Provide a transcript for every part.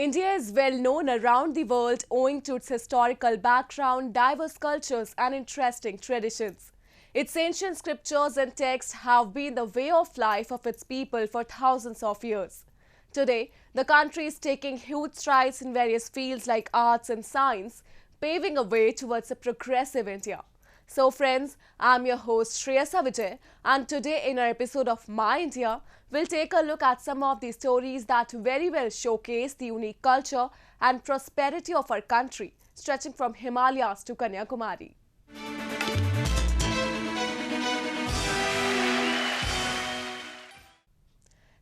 India is well known around the world owing to its historical background, diverse cultures and interesting traditions. Its ancient scriptures and texts have been the way of life of its people for thousands of years. Today, the country is taking huge strides in various fields like arts and science, paving a way towards a progressive India. So friends, I'm your host Shreyasa Vijay, and today in our episode of My India, we'll take a look at some of the stories that very well showcase the unique culture and prosperity of our country, stretching from Himalayas to Kanyakumari.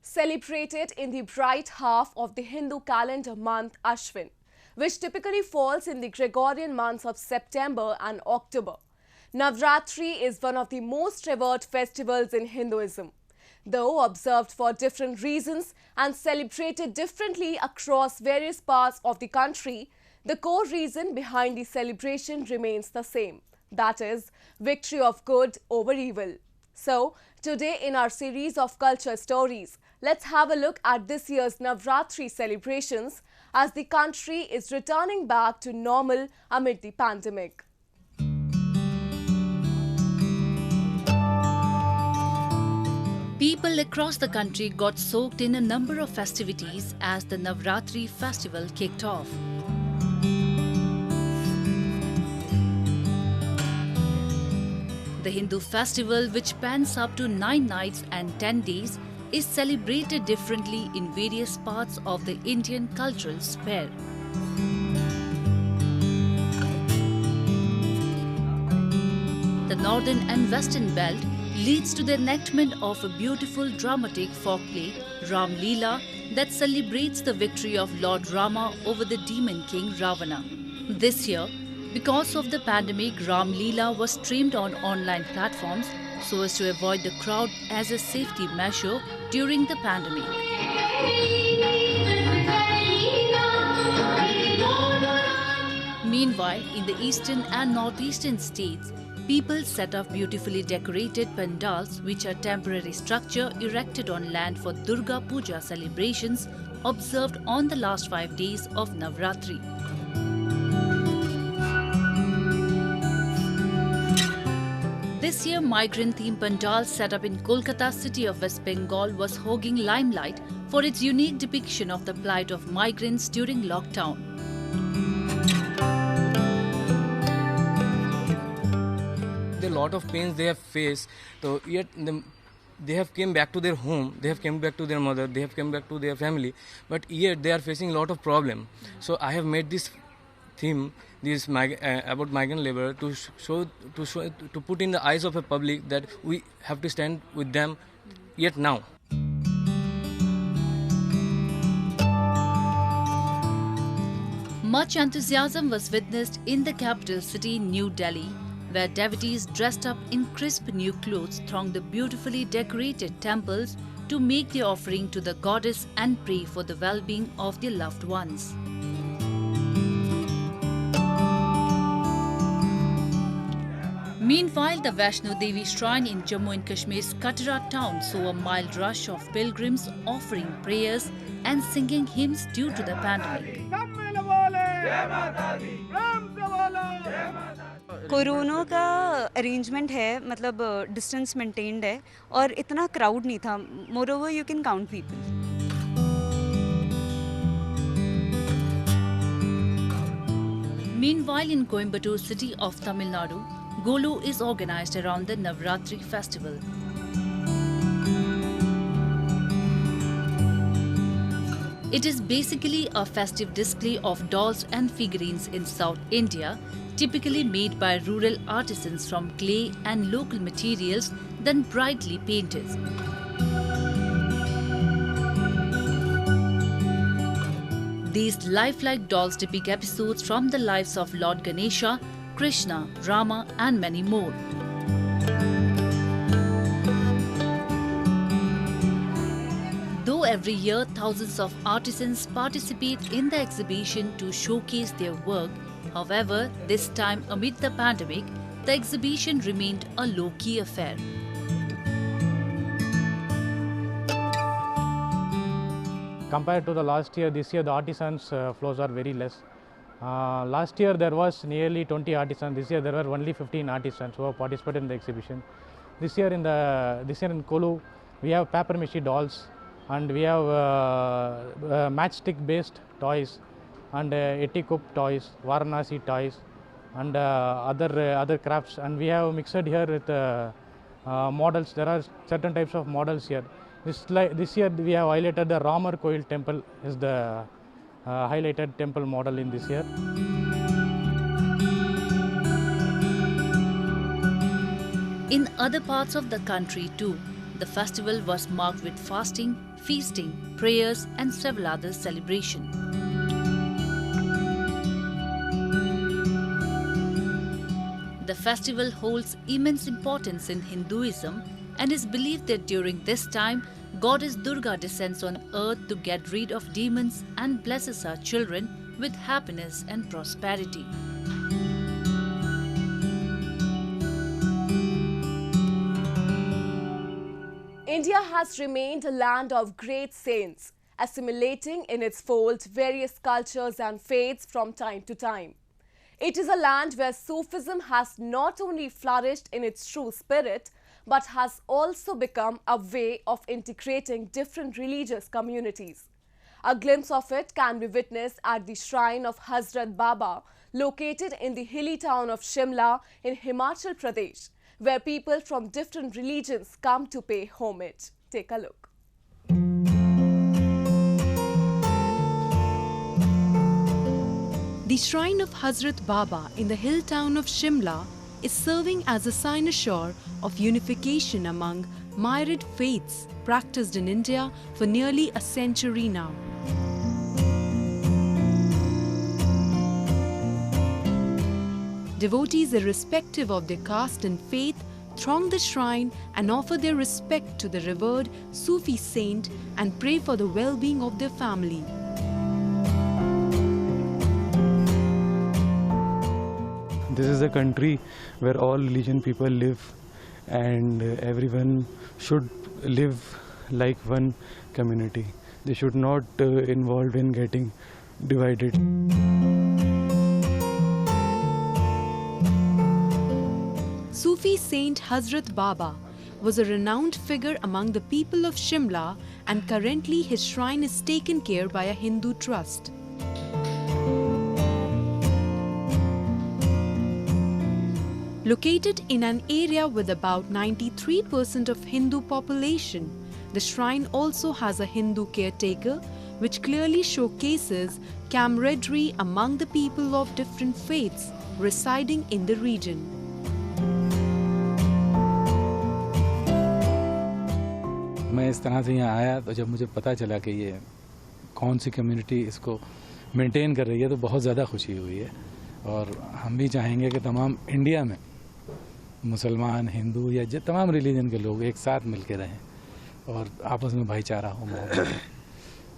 Celebrated in the bright half of the Hindu calendar month Ashwin, which typically falls in the Gregorian months of September and October. Navratri is one of the most revered festivals in Hinduism. Though observed for different reasons and celebrated differently across various parts of the country, the core reason behind the celebration remains the same. That is, victory of good over evil. So, today in our series of culture stories, let's have a look at this year's Navratri celebrations as the country is returning back to normal amid the pandemic. People across the country got soaked in a number of festivities as the Navratri festival kicked off. The Hindu festival, which spans up to 9 nights and 10 days, is celebrated differently in various parts of the Indian cultural sphere. The northern and western belt leads to the enactment of a beautiful dramatic folk play, Ram Leela, that celebrates the victory of Lord Rama over the demon king Ravana. This year, because of the pandemic, Ram Leela was streamed on online platforms so as to avoid the crowd as a safety measure during the pandemic. Meanwhile, in the eastern and northeastern states, people set up beautifully decorated pandals, which are temporary structure erected on land for Durga Puja celebrations observed on the last 5 days of Navratri. This year, migrant-themed pandal set up in Kolkata, city of West Bengal, was hogging limelight for its unique depiction of the plight of migrants during lockdown. A lot of pains they have faced, so yet they have came back to their home, they have come back to their mother, they have come back to their family, but yet they are facing a lot of problem. So I have made this theme, about migrant labor to put in the eyes of a public that we have to stand with them yet now. Much enthusiasm was witnessed in the capital city, New Delhi, where devotees dressed up in crisp new clothes thronged the beautifully decorated temples to make their offering to the goddess and pray for the well-being of their loved ones. Meanwhile, the Vaishno Devi shrine in Jammu and Kashmir's Katra town saw a mild rush of pilgrims offering prayers and singing hymns due to the pandemic. Corona का arrangement है, मतलब distance maintained है और इतना crowd नहीं था. More over you can count people. Meanwhile, in Coimbatore city of Tamil Nadu, Golu is organized around the Navratri festival. It is basically a festive display of dolls and figurines in South India, typically made by rural artisans from clay and local materials, then brightly painted. These lifelike dolls depict episodes from the lives of Lord Ganesha, Krishna, Rama, and many more. Though every year thousands of artisans participate in the exhibition to showcase their work, however, this time amid the pandemic, the exhibition remained a low-key affair. compared to the last year, this year the artisans flows are very less. Last year there was nearly 20 artisans. This year there were only 15 artisans who have participated in the exhibition. This year in Kolu, we have paper mache dolls, and we have matchstick based toys, and Eticup toys, Varanasi toys, and other crafts. And we have mixed here with models. There are certain types of models here. This year we have highlighted the Ramar Koil temple is the highlighted temple model in this year. In other parts of the country too, the festival was marked with fasting, feasting, prayers and several other celebrations. The festival holds immense importance in Hinduism and is believed that during this time, Goddess Durga descends on earth to get rid of demons and blesses our children with happiness and prosperity. India has remained a land of great saints, assimilating in its fold various cultures and faiths from time to time. It is a land where Sufism has not only flourished in its true spirit, but has also become a way of integrating different religious communities. A glimpse of it can be witnessed at the shrine of Hazrat Baba, located in the hilly town of Shimla in Himachal Pradesh, where people from different religions come to pay homage. Take a look. The shrine of Hazrat Baba in the hill town of Shimla is serving as a cynosure of unification among myriad faiths practiced in India for nearly a century now. Devotees, irrespective of their caste and faith, throng the shrine and offer their respect to the revered Sufi saint and pray for the well-being of their family. This is a country where all religion people live, and everyone should live like one community. They should not involve in getting divided. Sufi saint Hazrat Baba was a renowned figure among the people of Shimla, and currently his shrine is taken care by a Hindu trust. Located in an area with about 93% of Hindu population, the shrine also has a Hindu caretaker, which clearly showcases camaraderie among the people of different faiths residing in the region. मैं इस तरह से यहाँ आया तो जब मुझे पता चला कि ये कौन सी कम्युनिटी इसको मेंटेन कर रही है तो बहुत ज़्यादा खुशी हुई है। और हम भी चाहेंगे कि तमाम इंडिया में मुसलमान, हिंदू या तमाम रिलीजन के लोग एक साथ मिल के रहें और आपस में भाईचारा हो मोहब्बत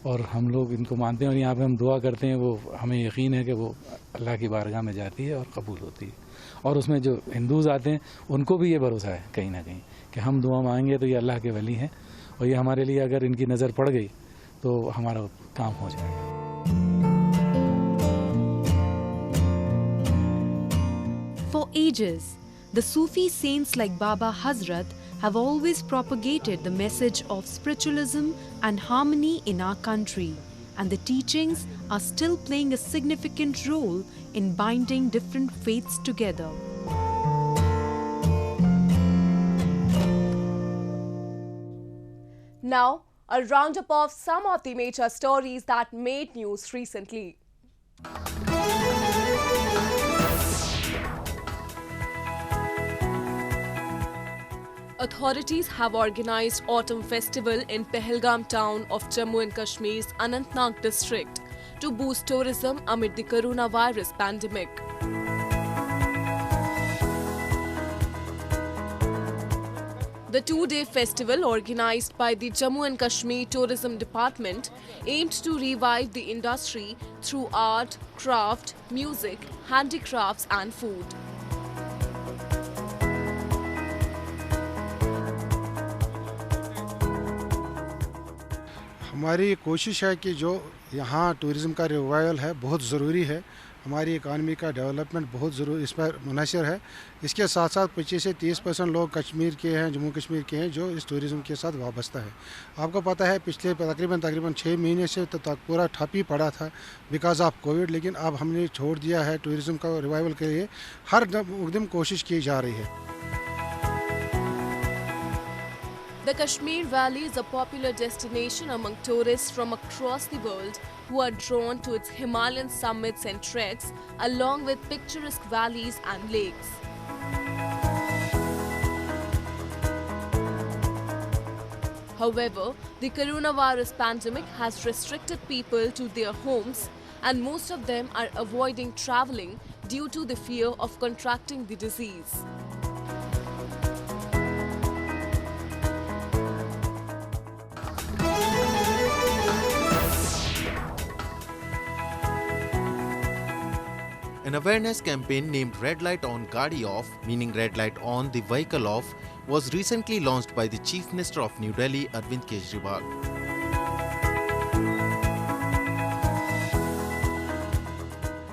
हो। और हम लोग इनको मानते हैं और यहाँ पे हम दुआ करते हैं, वो हमें यकीन है कि वो अल्लाह की बारगाह में जाती है और कबूल होती है। और उसमें जो हिंदूज़ आते हैं उनको भी ये भरोसा है कहीं ना कहीं कि हम दुआ मांगेंगे तो ये अल्लाह के वली हैं और ये हमारे लिए अगर इनकी नज़र पड़ गई तो हमारा काम हो जाएगा। For ages, the Sufi saints like Baba Hazrat have always propagated the message of spiritualism and harmony in our country, and the teachings are still playing a significant role in binding different faiths together. Now, a roundup of some of the major stories that made news recently. Authorities have organized Autumn Festival in Pahalgam town of Jammu and Kashmir's Anantnag district to boost tourism amid the coronavirus pandemic. The two-day festival organized by the Jammu and Kashmir Tourism Department aimed to revive the industry through art, craft, music, handicrafts and food. हमारी कोशिश है कि जो यहाँ tourism का revival है बहुत ज़रूरी है, हमारी इकानमी का डेवलपमेंट बहुत ज़रूरी इस पर मुनहसर है। इसके साथ साथ 25 से 30% लोग कश्मीर के हैं, जम्मू कश्मीर के हैं जो इस टूरिज़म के साथ वाबस्ता है। आपको पता है पिछले तकरीबन 6 महीने से तो पूरा ठप ही पड़ा था बिकॉज ऑफ कोविड, लेकिन अब हमने छोड़ दिया है। टूरिज़म का रिवाइवल के लिए हर एकदम कोशिश की जा रही है। The Kashmir Valley is a popular destination among tourists from across the world who are drawn to its Himalayan summits and treks, along with picturesque valleys and lakes. However, the coronavirus pandemic has restricted people to their homes, and most of them are avoiding traveling due to the fear of contracting the disease. An awareness campaign named Red Light On Gaadi Off, meaning Red Light On the Vehicle Off, was recently launched by the Chief Minister of New Delhi, Arvind Kejriwal.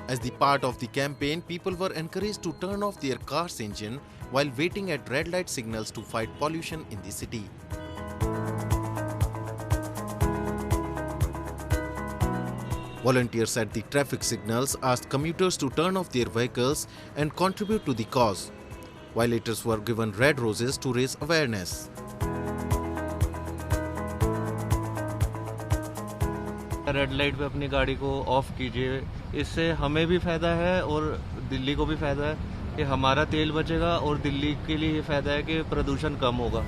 As the part of the campaign, people were encouraged to turn off their car's engine while waiting at red light signals to fight pollution in the city. Volunteers at the traffic signals asked commuters to turn off their vehicles and contribute to the cause. Violators were given red roses to raise awareness. Red light पे अपनी गाड़ी को of कीजिए, इससे हमें भी फ़ायदा है और दिल्ली को भी फ़ायदा है कि हमारा तेल बचेगा और दिल्ली के लिए ये फ़ायदा है कि प्रदूषण कम होगा.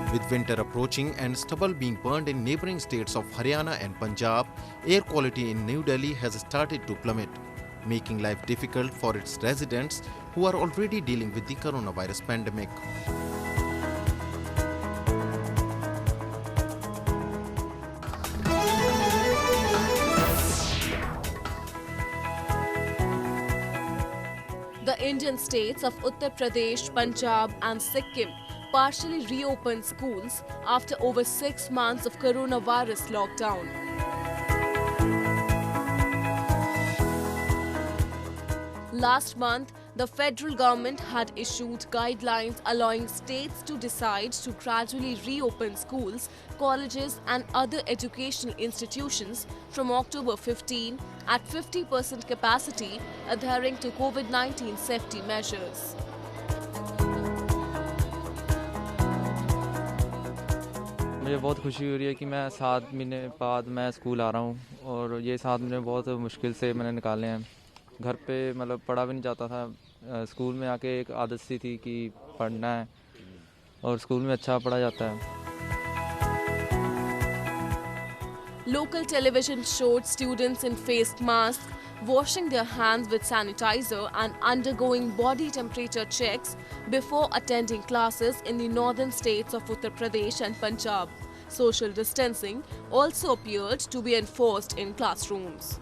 With winter approaching and stubble being burned in neighboring states of Haryana and Punjab, air quality in New Delhi has started to plummet, making life difficult for its residents who are already dealing with the coronavirus pandemic. The Indian states of Uttar Pradesh, Punjab and Sikkim partially reopened schools after over 6 months of coronavirus lockdown. Last month, the federal government had issued guidelines allowing states to decide to gradually reopen schools, colleges and other educational institutions from October 15 at 50% capacity, adhering to COVID-19 safety measures. मुझे बहुत खुशी हो रही है कि मैं 7 महीने बाद मैं स्कूल आ रहा हूँ और ये 7 महीने बहुत मुश्किल से मैंने निकाले हैं. घर पे मतलब पढ़ा भी नहीं जाता था. स्कूल में आके एक आदत सी थी कि पढ़ना है और स्कूल में अच्छा पढ़ा जाता है. Local television showed students in face masks, washing their hands with sanitizer and undergoing body temperature checks before attending classes in the northern states of Uttar Pradesh and Punjab. Social distancing also appeared to be enforced in classrooms.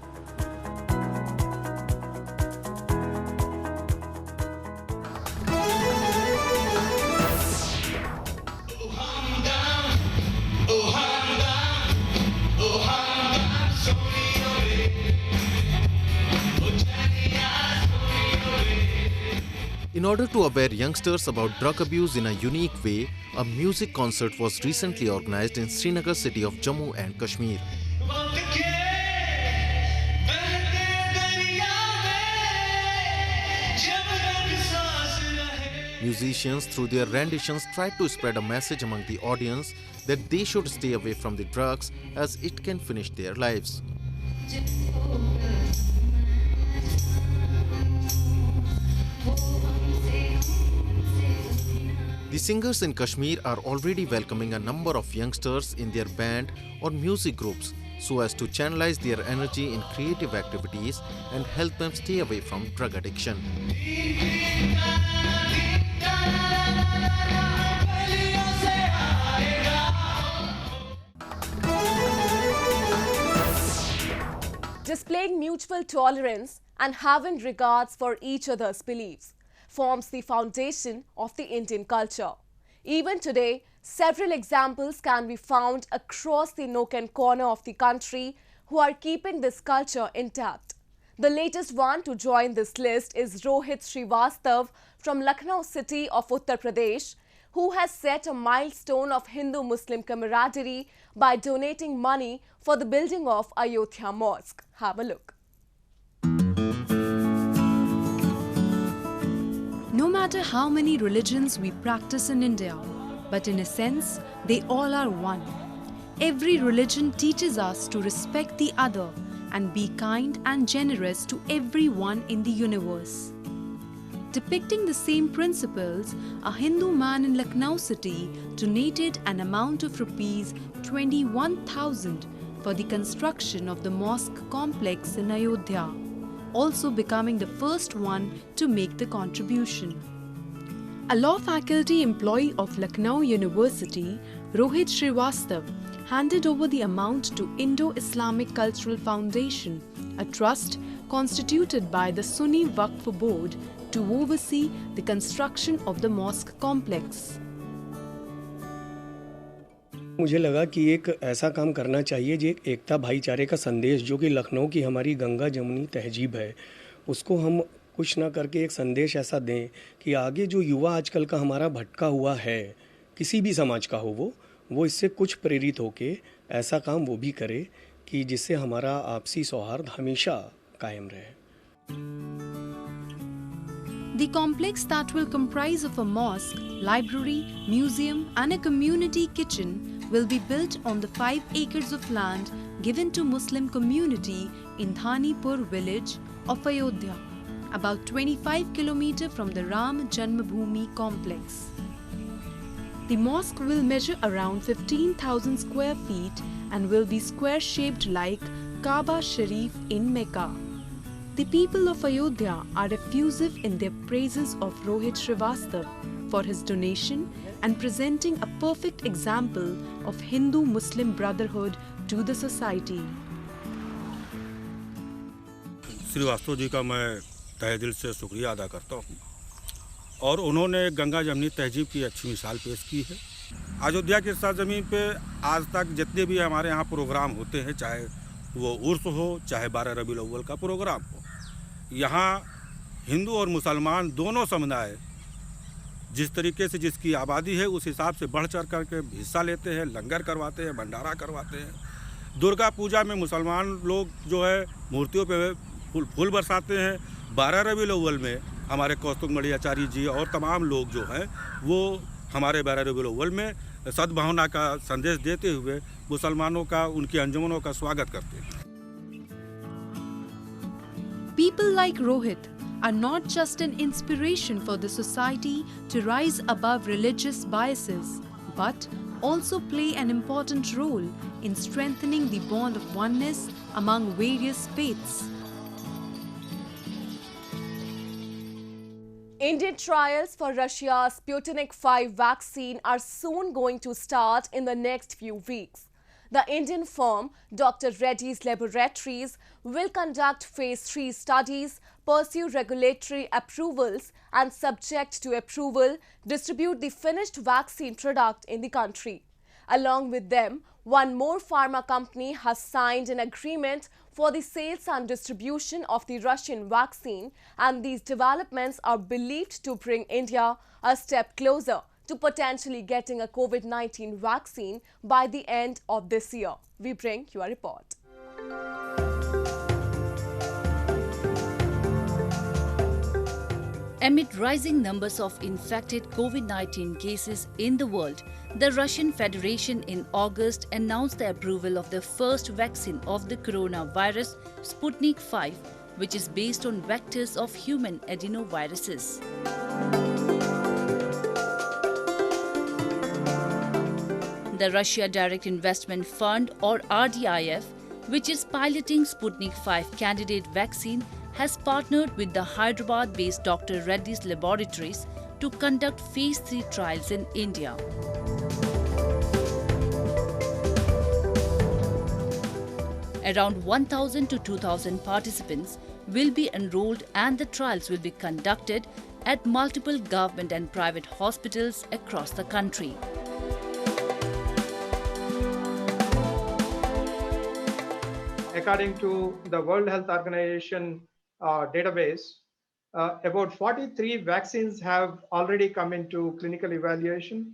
In order to aware youngsters about drug abuse in a unique way, a music concert was recently organized in Srinagar city of Jammu and Kashmir. Musicians, through their renditions, tried to spread a message among the audience that they should stay away from the drugs as it can finish their lives. The singers in Kashmir are already welcoming a number of youngsters in their band or music groups so as to channelize their energy in creative activities and help them stay away from drug addiction. Displaying mutual tolerance and having regards for each other's beliefs forms the foundation of the Indian culture. Even today, Several examples can be found across the nook and corner of the country who are keeping this culture intact. The latest one to join this list is Rohit Srivastav from Lucknow city of Uttar Pradesh, who has set a milestone of Hindu-Muslim camaraderie by donating money for the building of Ayodhya Mosque. Have a look. No matter how many religions we practice in India, but in a sense, they all are one. Every religion teaches us to respect the other and be kind and generous to everyone in the universe. Depicting the same principles, a Hindu man in Lucknow city donated an amount of rupees 21,000 for the construction of the mosque complex in Ayodhya, also becoming the first one to make the contribution. A law faculty employee of Lucknow University, Rohit Srivastav, handed over the amount to Indo-Islamic Cultural Foundation, a trust constituted by the Sunni Waqf Board to oversee the construction of the mosque complex. मुझे लगा कि एक ऐसा काम करना चाहिए जो एक एकता भाईचारे का संदेश, जो कि लखनऊ की हमारी गंगा जमुनी तहजीब है, उसको हम कुछ ना करके एक संदेश ऐसा दें कि आगे जो युवा आजकल का हमारा भटका हुआ है, किसी भी समाज का हो, वो इससे कुछ प्रेरित होके ऐसा काम वो भी करे कि जिससे हमारा आपसी सौहार्द हमेशा कायम रहे. The complex that will comprise of a mosque, library, museum and a community kitchen will be built on the 5 acres of land given to Muslim community in Dhanipur village of Ayodhya, about 25 km from the Ram Janmabhoomi complex. The mosque will measure around 15,000 square feet and will be square-shaped like Kaaba Sharif in Mecca. The people of Ayodhya are effusive in their praises of Rohit Srivastav for his donation and presenting a perfect example of Hindu-Muslim brotherhood to the society. Srivastava ji का मैं तहे दिल से शुक्रिया अदा करता हूँ और उन्होंने गंगा जमुनी तहजीब की अच्छी मिसाल पेश की है. अयोध्या की सरजमीन पे आज तक जितने भी हमारे यहाँ प्रोग्राम होते हैं, चाहे वो उर्स हो, चाहे 12 रबीउल अव्वल का प्रोग्राम हो, यहाँ हिंदू और मुसलमान दोनों समुदाय जिस तरीके से जिसकी आबादी है उस हिसाब से बढ़ चढ़ करके हिस्सा लेते हैं, लंगर करवाते हैं, भंडारा करवाते हैं. दुर्गा पूजा में मुसलमान लोग जो है मूर्तियों पे फूल बरसाते हैं. 12 रबीउल अव्वल में हमारे कौस्तुभ मणियाचार्य जी और तमाम लोग जो हैं वो हमारे 12 रबीउल अव्वल में सद्भावना का संदेश देते हुए मुसलमानों का, उनकी अंजुमनों का स्वागत करते हैं. People like Rohit are not just an inspiration for the society to rise above religious biases, but also play an important role in strengthening the bond of oneness among various faiths. Indian trials for Russia's Sputnik V vaccine are soon going to start in the next few weeks. The Indian firm Dr. Reddy's Laboratories will conduct phase 3 studies, pursue regulatory approvals and, subject to approval, distribute the finished vaccine product in the country. Along with them, one more pharma company has signed an agreement for the sales and distribution of the Russian vaccine, and these developments are believed to bring India a step closer to potentially getting a COVID-19 vaccine by the end of this year. We bring you a report. Amid rising numbers of infected COVID-19 cases in the world, the Russian Federation in August announced the approval of the first vaccine of the coronavirus, Sputnik V, which is based on vectors of human adenoviruses. The Russia Direct Investment Fund, or RDIF, which is piloting Sputnik V candidate vaccine, has partnered with the Hyderabad-based Dr. Reddy's Laboratories to conduct phase 3 trials in India. Around 1,000 to 2,000 participants will be enrolled, and the trials will be conducted at multiple government and private hospitals across the country. according to the World Health Organization database, about 43 vaccines have already come into clinical evaluation,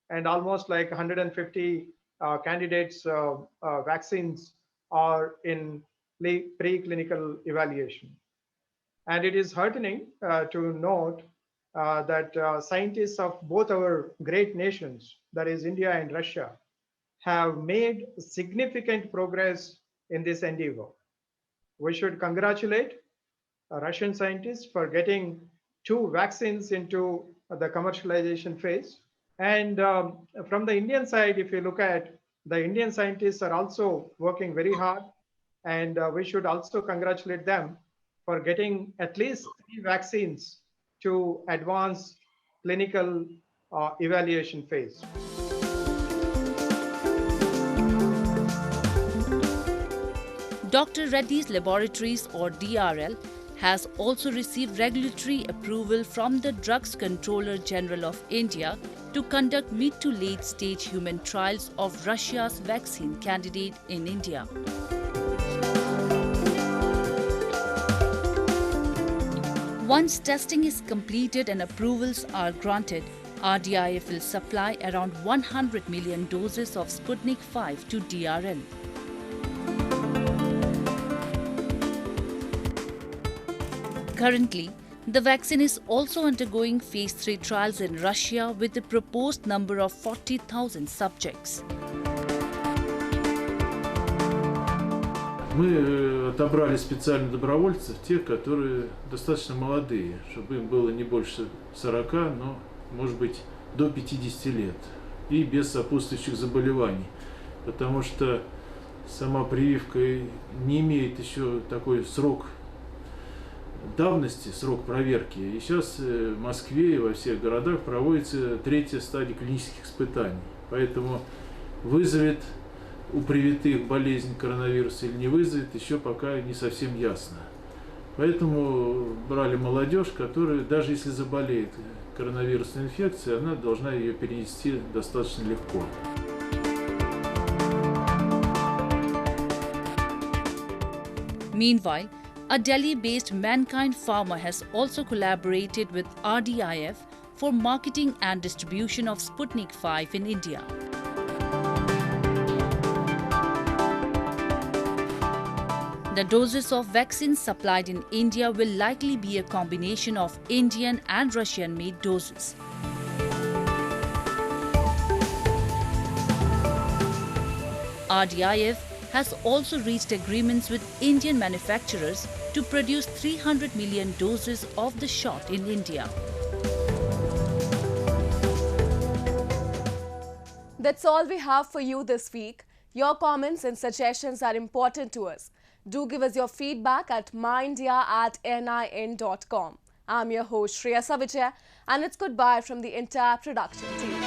and almost like 150 candidates vaccines are in preclinical evaluation. And it is heartening to note that scientists of both our great nations, that is India and Russia, have made significant progress in this endeavor. We should congratulate Russian scientists for getting 2 vaccines into the commercialization phase. And from the Indian side, if you look at, the Indian scientists are also working very hard, and we should also congratulate them for getting at least 3 vaccines to advanced clinical evaluation phase. Dr. Reddy's Laboratories, or DRL, has also received regulatory approval from the Drugs Controller General of India to conduct mid to late stage human trials of Russia's vaccine candidate in India. Once testing is completed and approvals are granted, RDIF will supply around 100 million doses of Sputnik V to DRL. Currently, the vaccine is also undergoing phase 3 trials in Russia with a proposed number of 40,000 subjects. Мы отобрали специально добровольцев, тех, которые достаточно молодые, чтобы им было не больше 40, но, может быть, до 50 лет, и без сопутствующих заболеваний, потому что сама прививка не имеет еще такой срок давности, срок проверки. И сейчас в Москве и во всех городах проводится 3-я стадия клинических испытаний. Поэтому вызовет у привитых болезнь коронавируса или не вызовет, еще пока не совсем ясно. Поэтому брали молодежь, которая, даже если заболеет коронавирусной инфекцией, она должна ее перенести достаточно легко. Meanwhile, a Delhi-based Mankind Pharma has also collaborated with RDIF for marketing and distribution of Sputnik V in India. The doses of vaccines supplied in India will likely be a combination of Indian and Russian-made doses. RDIF has also reached agreements with Indian manufacturers to produce 300 million doses of the shot in India. That's all we have for you this week. Your comments and suggestions are important to us. Do give us your feedback at myindia@nin.com. I'm your host Shreya Savijay, and it's goodbye from the entire production team.